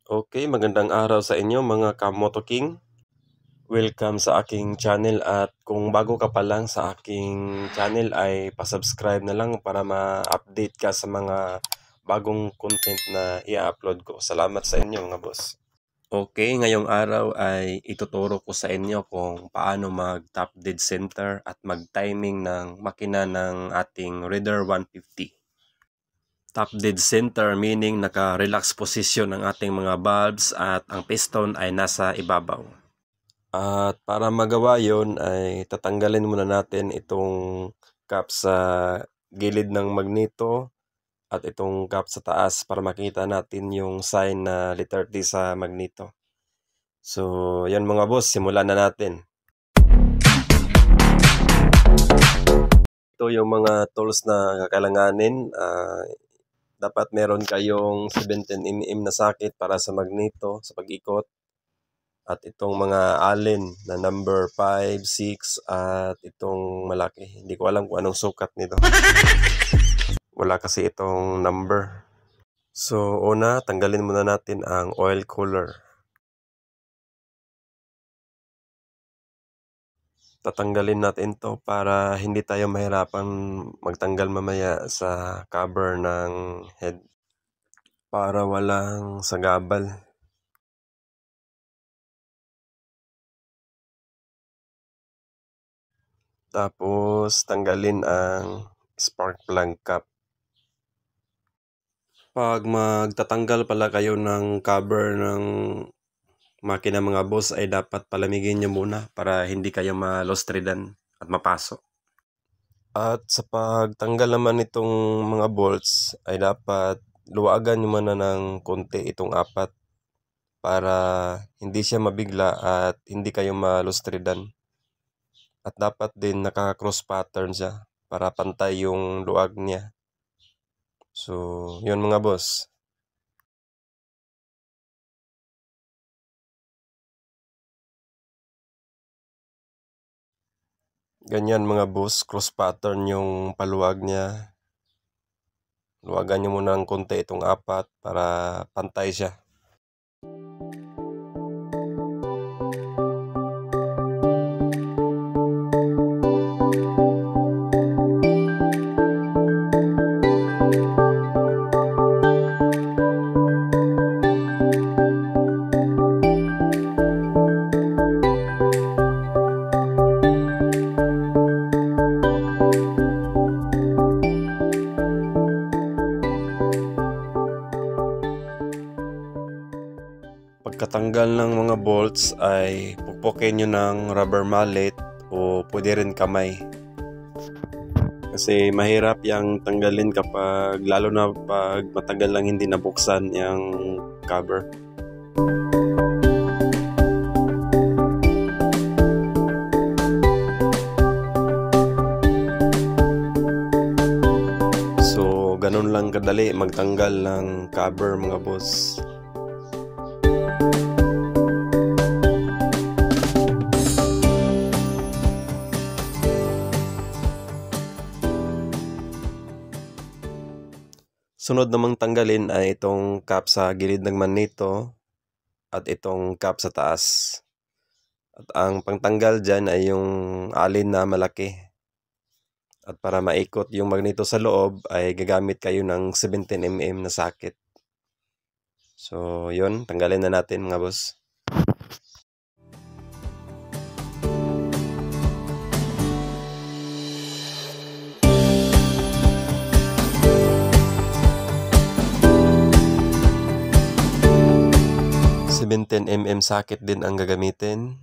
Okay, magandang araw sa inyo mga Kamoto King. Welcome sa aking channel at kung bago ka pa lang sa aking channel ay pasubscribe na lang para ma-update ka sa mga bagong content na i-upload ko. Salamat sa inyo mga boss. Okay, ngayong araw ay ituturo ko sa inyo kung paano mag-top dead center at mag-timing ng makina ng ating Reader 150. Top dead center meaning naka-relax position ang ating mga valves at ang piston ay nasa ibabaw. At para magawa yon ay tatanggalin muna natin itong cap sa gilid ng magneto at itong cap sa taas para makita natin yung sign na letter T sa magneto. So, yan mga boss, simulan na natin. Ito yung mga tools na kakailanganin. Dapat meron kayong 17mm na socket para sa magneto, sa pag-ikot. At itong mga Allen na number 5, 6 at itong malaki. Hindi ko alam kung anong sukat nito. Wala kasi itong number. So una, tanggalin muna natin ang oil cooler. Tatanggalin natin to para hindi tayo mahirapan magtanggal mamaya sa cover ng head. Para walang sagabal. Tapos tanggalin ang spark plug cap. Pag magtatanggal pala kayo ng cover ng makina mga boss ay dapat palamigin nyo muna para hindi kayo malostridan at mapasok. At sa pagtanggal naman itong mga bolts ay dapat luwagan nyo muna ng konti itong apat para hindi siya mabigla at hindi kayo malostridan. At dapat din naka-cross pattern siya para pantay yung luwag niya. So, yun mga boss. Ganyan mga boss, cross pattern yung paluwag niya. Luwagan nyo muna ng konti itong apat para pantay siya. Pagkatanggal ng mga bolts ay pupukin nyo ng rubber mallet o pwede rin kamay. Kasi mahirap yung tanggalin kapag lalo na pag matagal lang hindi nabuksan yung cover. So ganun lang kadali magtanggal ng cover mga boss. Sunod namang tanggalin ay itong cap sa gilid ng magneto at itong cap sa taas. At ang pangtanggal dyan ay yung alin na malaki. At para maikot yung magneto sa loob ay gagamit kayo ng 17mm na socket. So yun, tanggalin na natin mga boss. mm socket din ang gagamitin.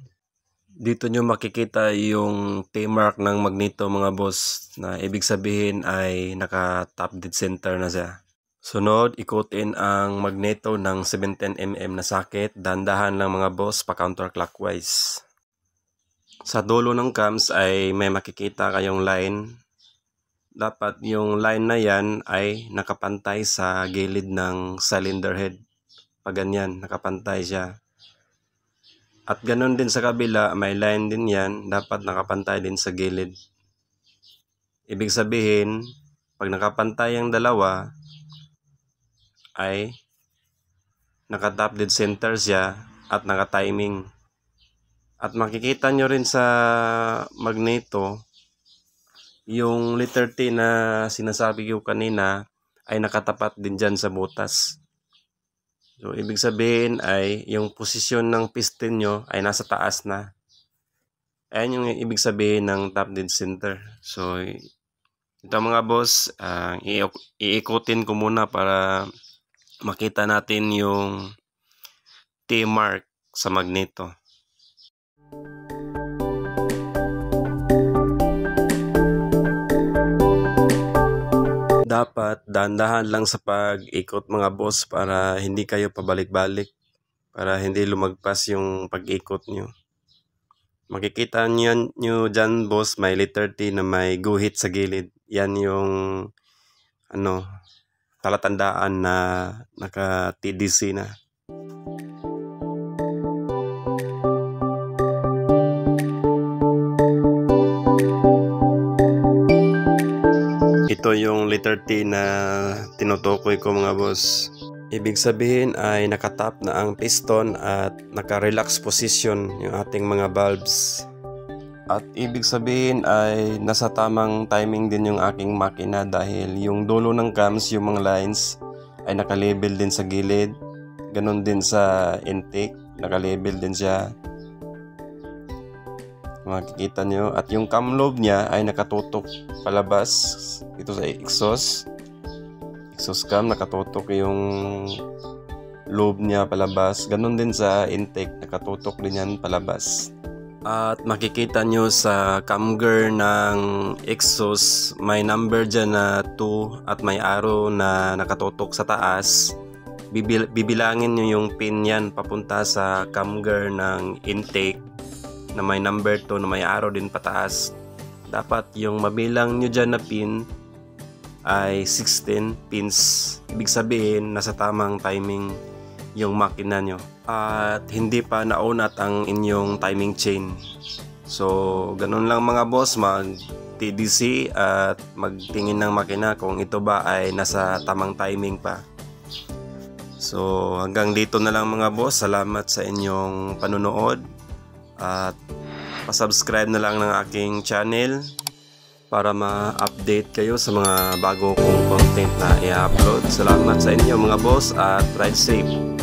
Dito nyo makikita yung T-mark ng magneto mga boss na ibig sabihin ay naka top dead center na siya. Sunod, ikutin ang magneto ng 17mm na socket. Dandahan lang mga boss pa counterclockwise. Sa dulo ng cams ay may makikita kayong line. Dapat yung line na yan ay nakapantay sa gilid ng cylinder head. Pag ganyan, nakapantay siya. At ganun din sa kabila, may line din yan, dapat nakapantay din sa gilid. Ibig sabihin, pag nakapantay ang dalawa, ay naka-top dead center siya at naka-timing. At makikita nyo rin sa magneto, yung letter T na sinasabi ko kanina ay nakatapat din dyan sa butas. So, ibig sabihin ay yung posisyon ng piston nyo ay nasa taas na. Ayan yung ibig sabihin ng top dead center. So, ito mga boss, iikutin ko muna para makita natin yung T-mark sa magneto. Dapat dahan-dahan lang sa pag-ikot mga boss para hindi kayo pabalik-balik, para hindi lumagpas yung pag-ikot nyo. Makikita nyo dyan boss, may letter T na may guhit sa gilid. Yan yung talatandaan na naka-TDC na. Ito yung letter T na tinutukoy ko mga boss. Ibig sabihin ay nakatap na ang piston at naka-relax position yung ating mga valves. At ibig sabihin ay nasa tamang timing din yung aking makina dahil yung dulo ng cams, yung mga lines ay naka-label din sa gilid. Ganon din sa intake, naka-label din siya. Makikita nyo. At yung cam lobe niya ay nakatutok palabas. Ito sa exhaust cam, nakatutok yung lobe niya palabas. Ganon din sa intake, nakatutok din yan palabas. At makikita nyo sa cam gear ng exhaust, may number dyan na 2 at may arrow na nakatutok sa taas. Bibilangin nyo yung pin yan papunta sa cam gear ng intake na may number 2 na may arrow din pataas. Dapat yung mabilang nyo dyan na pin ay 16 pins. Ibig sabihin nasa tamang timing yung makina nyo at hindi pa naunat ang inyong timing chain. So ganun lang mga boss, mag TDC at magtingin ng makina kung ito ba ay nasa tamang timing pa. So hanggang dito na lang mga boss. Salamat sa inyong panunood at pa-subscribe na lang ng aking channel para ma-update kayo sa mga bago kong content na i-upload. Salamat sa inyo mga boss at ride safe.